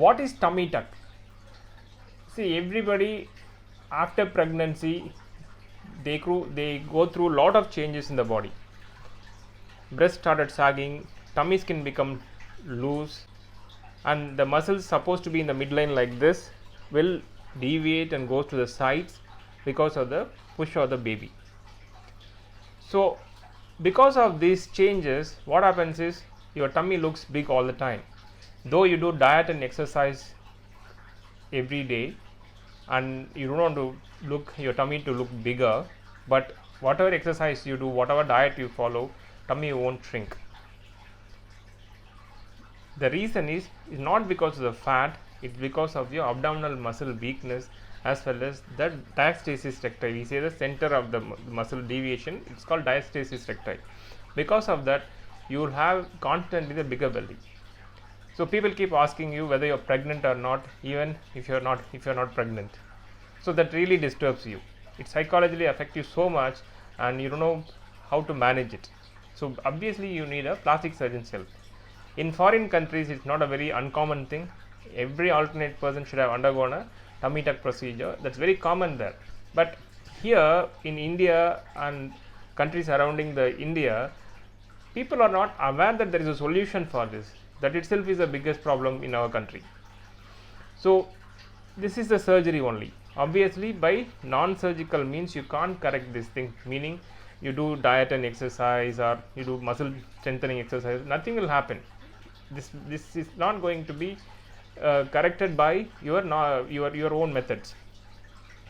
what is tummy tuck? See, everybody after pregnancy they go through a lot of changes in the body. Breast started sagging, tummy skin become loose, and the muscles supposed to be in the midline like this will deviate and goes to the sides because of the push of the baby. So because of these changes, what happens is your tummy looks big all the time. Though you do diet and exercise every day and you don't want to look your tummy to look bigger, but whatever exercise you do, whatever diet you follow, tummy won't shrink. The reason is not because of the fat, it's because of your abdominal muscle weakness as well as the diastasis recti. We say the center of the muscle deviation, it's called diastasis recti. Because of that, you will have constantly the bigger belly. So people keep asking you whether you're pregnant or not, even if you're not pregnant. So that really disturbs you. It psychologically affects you so much and you don't know how to manage it. So obviously you need a plastic surgeon's help. In foreign countries, it's not a very uncommon thing. Every alternate person should have undergone a tummy tuck procedure. That's very common there. But here in India and countries surrounding the India, people are not aware that there is a solution for this. That itself is the biggest problem in our country. So this is the surgery only. Obviously by non-surgical means you can't correct this thing, meaning you do diet and exercise or you do muscle strengthening exercise, nothing will happen. This is not going to be corrected by your own methods.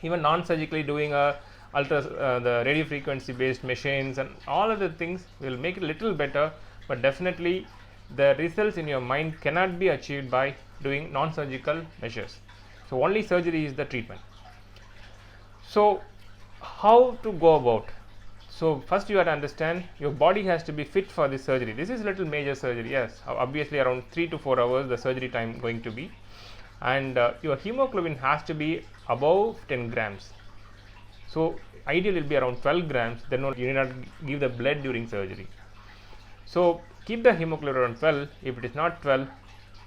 Even non-surgically doing the radio frequency based machines and all other things will make it a little better, but definitely the results in your mind cannot be achieved by doing non-surgical measures. So only surgery is the treatment. So how to go about? So first you have to understand your body has to be fit for this surgery. This is little major surgery, yes, obviously around 3 to 4 hours the surgery time going to be, and your hemoglobin has to be above 10 grams. So ideally it will be around 12 grams, then you need not give the blood during surgery. So keep the hemoglobin around 12. If it is not 12,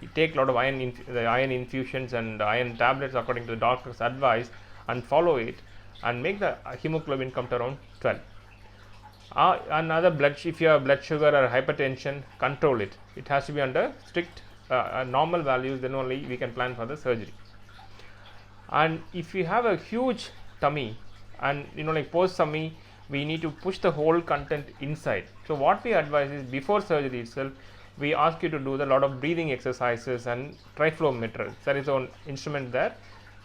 you take a lot of iron infusions and iron tablets according to the doctor's advice and follow it and make the hemoglobin come to around 12. Another if you have blood sugar or hypertension, control it. It has to be under strict normal values, then only we can plan for the surgery. And if you have a huge tummy and like post tummy, we need to push the whole content inside. So what we advise is before surgery itself, we ask you to do a lot of breathing exercises and triflometer. There is an instrument there.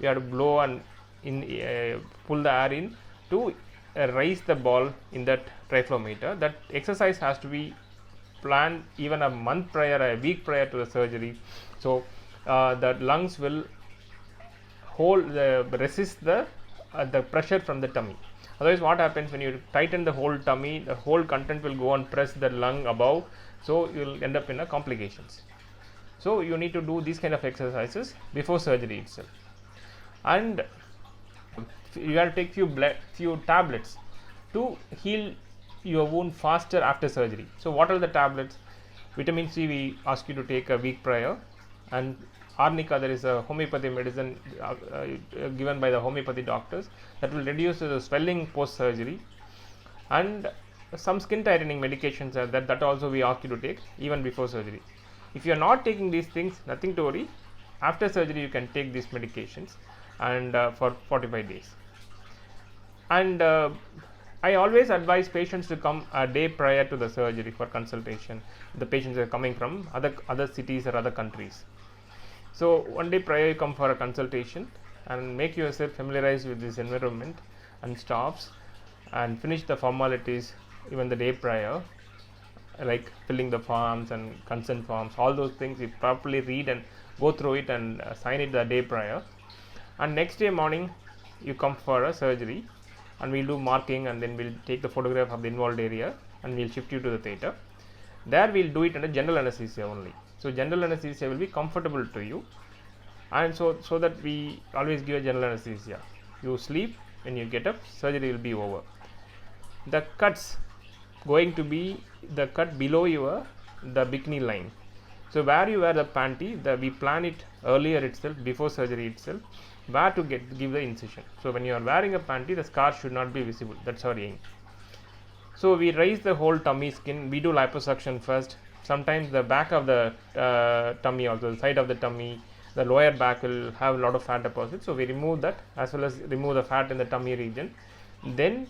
You have to blow and pull the air in to raise the ball in that triflometer. That exercise has to be planned even a month prior, a week prior to the surgery. So the lungs will resist the pressure from the tummy. Otherwise what happens when you tighten the whole tummy, the whole content will go and press the lung above, so you will end up in complications. So you need to do these kind of exercises before surgery itself. And you have to take few tablets to heal your wound faster after surgery. So what are the tablets? Vitamin C we ask you to take a week prior, and Arnica, there is a homeopathy medicine given by the homeopathy doctors that will reduce the swelling post surgery, and some skin tightening medications are that also we ask you to take even before surgery. If you are not taking these things, nothing to worry. After surgery you can take these medications and for 45 days. And I always advise patients to come a day prior to the surgery for consultation. The patients are coming from other cities or other countries. So one day prior you come for a consultation and make yourself familiarized with this environment and staffs, and finish the formalities even the day prior, like filling the forms and consent forms. All those things you properly read and go through it and sign it the day prior. And next day morning you come for a surgery, and we'll do marking, and then we'll take the photograph of the involved area and we'll shift you to the theatre. There we'll do it under general anesthesia only. So general anesthesia will be comfortable to you, and so that we always give a general anesthesia. You sleep, when you get up, surgery will be over. The cuts going to be the cut below the bikini line. So where you wear the panty, we plan it earlier itself, before surgery itself, where to give the incision. So when you are wearing a panty, the scar should not be visible. That's our aim. So we raise the whole tummy skin. We do liposuction first. Sometimes the back of the tummy, also the side of the tummy, the lower back will have a lot of fat deposits. So we remove that, as well as remove the fat in the tummy region. Then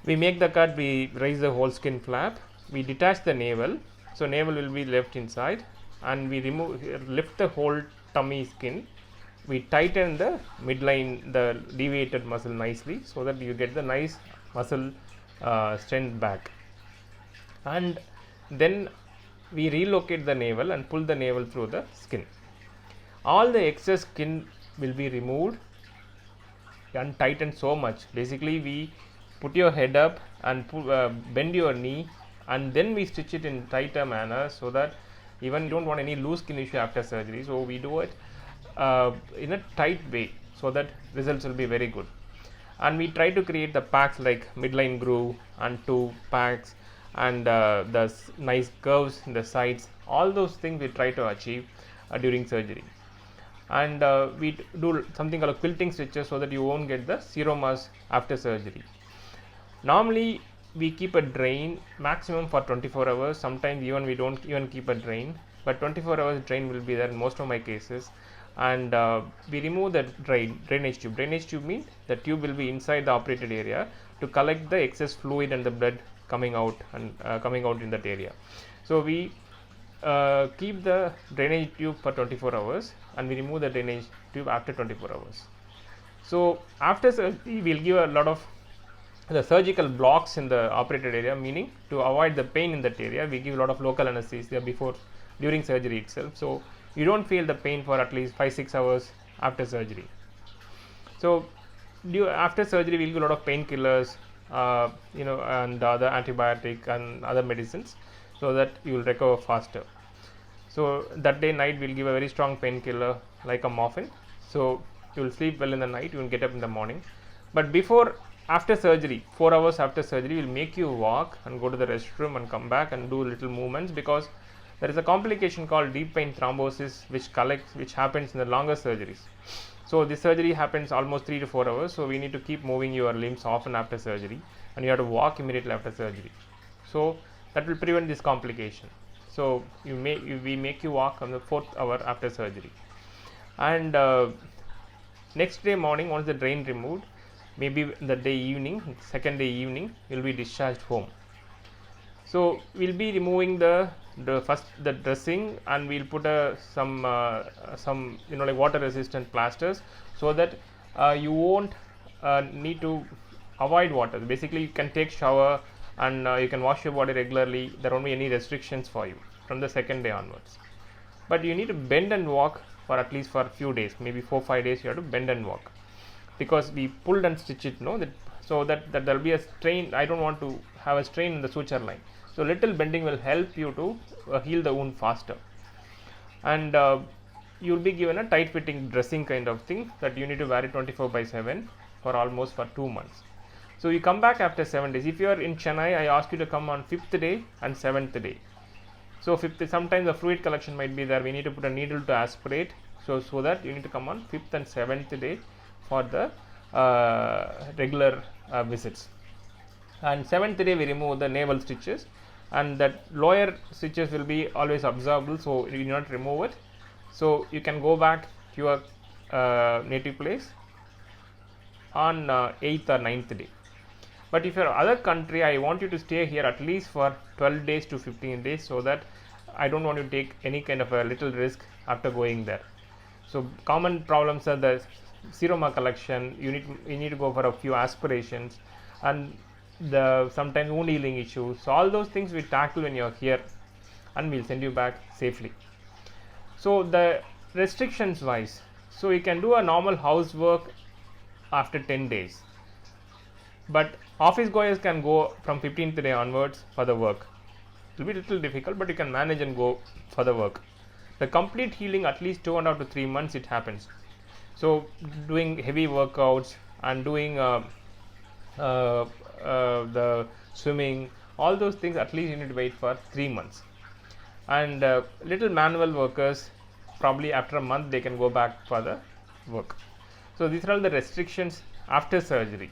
we make the cut. We raise the whole skin flap. We detach the navel. So navel will be left inside, and we lift the whole tummy skin. We tighten the midline, the deviated muscle nicely, so that you get the nice muscle strength back. And then we relocate the navel and pull the navel through the skin. All the excess skin will be removed and tightened so much. Basically, we put your head up and bend your knee, and then we stitch it in tighter manner, so that even you don't want any loose skin issue after surgery. So we do it in a tight way, so that results will be very good. And we try to create the packs like midline groove and two packs, and the nice curves in the sides. All those things we try to achieve during surgery. And we do something called quilting stitches, so that you won't get the seromas after surgery. Normally we keep a drain maximum for 24 hours. Sometimes even we don't even keep a drain, but 24 hours drain will be there in most of my cases. And we remove the drainage tube. Drainage tube means the tube will be inside the operated area to collect the excess fluid and the blood coming out and coming out in that area. So we keep the drainage tube for 24 hours, and we remove the drainage tube after 24 hours. So after surgery, we will give a lot of the surgical blocks in the operated area, meaning to avoid the pain in that area, we give a lot of local anesthesia during surgery itself. So you don't feel the pain for at least 5-6 hours after surgery. So after surgery, we'll give a lot of painkillers, and other antibiotic and other medicines, so that you will recover faster. So that day night, we'll give a very strong painkiller like a morphine. So you will sleep well in the night, you will get up in the morning. But after surgery, 4 hours after surgery, we'll make you walk and go to the restroom and come back and do little movements, because there is a complication called deep vein thrombosis which happens in the longer surgeries. So this surgery happens almost 3 to 4 hours, so we need to keep moving your limbs often after surgery, and you have to walk immediately after surgery. So that will prevent this complication. So we make you walk on the 4th hour after surgery. And next day morning, once the drain removed, maybe the second day evening, you'll be discharged home. So we'll be removing the dressing, and we'll put some like water resistant plasters, so that you won't need to avoid water. Basically, you can take shower and you can wash your body regularly. There won't be any restrictions for you from the second day onwards. But you need to bend and walk for at least for a few days, maybe 4-5 days. You have to bend and walk, because we pulled and stitched it, so that there will be a strain. I don't want to have a strain in the suture line. So little bending will help you to heal the wound faster. And you will be given a tight fitting dressing kind of thing, that you need to wear it 24/7 for almost 2 months. So you come back after 7 days. If you are in Chennai, I ask you to come on 5th day and 7th day. So sometimes the fluid collection might be there. We need to put a needle to aspirate. So that you need to come on 5th and 7th day for the regular visits. And 7th day, we remove the navel stitches, and that lower stitches will be always absorbable, so you do not remove it. So you can go back to your native place on 8th or 9th day. But if you are other country, I want you to stay here at least for 12 days to 15 days, so that I don't want you to take any kind of a little risk after going there. So common problems are the seroma collection. You need to go for a few aspirations, and the sometimes wound healing issues. So all those things we tackle when you're here, and we'll send you back safely. So the restrictions wise, so you can do a normal housework after 10 days, but office goers can go from 15th day onwards for the work. It will be a little difficult, but you can manage and go for the work. The complete healing, at least 2.5 to 3 months it happens. So doing heavy workouts and doing the swimming, all those things, at least you need to wait for 3 months. and little manual workers, probably after a month they can go back for the work. So these are all the restrictions after surgery.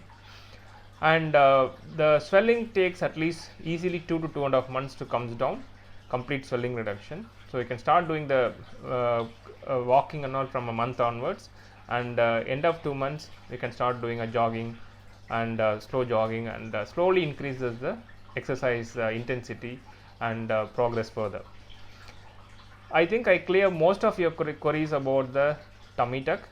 And the swelling takes at least easily 2 to 2.5 months to comes down, complete swelling reduction. So you can start doing the walking and all from a month onwards, and end of 2 months you can start doing a jogging and slow jogging, and slowly increases the exercise intensity and progress further. I think I clear most of your queries about the tummy tuck.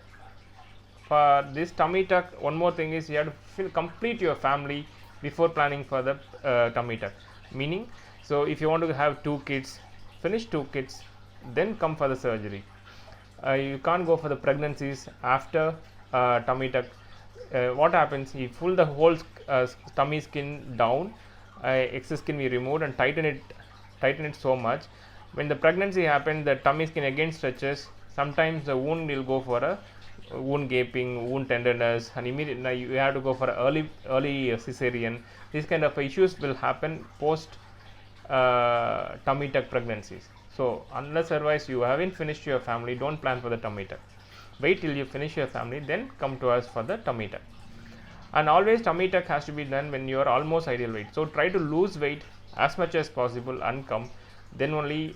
For this tummy tuck, one more thing is you have to complete your family before planning for the tummy tuck. Meaning, so if you want to have 2 kids, finish 2 kids, then come for the surgery. You can't go for the pregnancies after tummy tuck. What happens? You pull the whole tummy skin down, excess skin we removed and tighten it so much. When the pregnancy happens, the tummy skin again stretches. Sometimes the wound will go for a wound gaping, wound tenderness, and immediately you have to go for early cesarean. These kind of issues will happen post tummy tuck pregnancies. So unless otherwise you haven't finished your family, don't plan for the tummy tuck. Wait till you finish your family, then come to us for the tummy tuck. And always tummy tuck has to be done when you are almost ideal weight. So try to lose weight as much as possible and come. Then only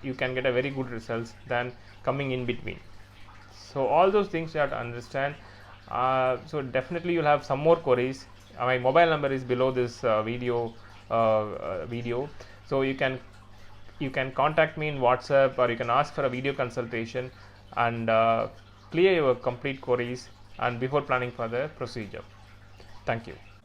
you can get a very good results than coming in between. So all those things you have to understand. So definitely you'll have some more queries. My mobile number is below this video. So you can contact me in WhatsApp, or you can ask for a video consultation and clear your complete queries and before planning for the procedure. Thank you.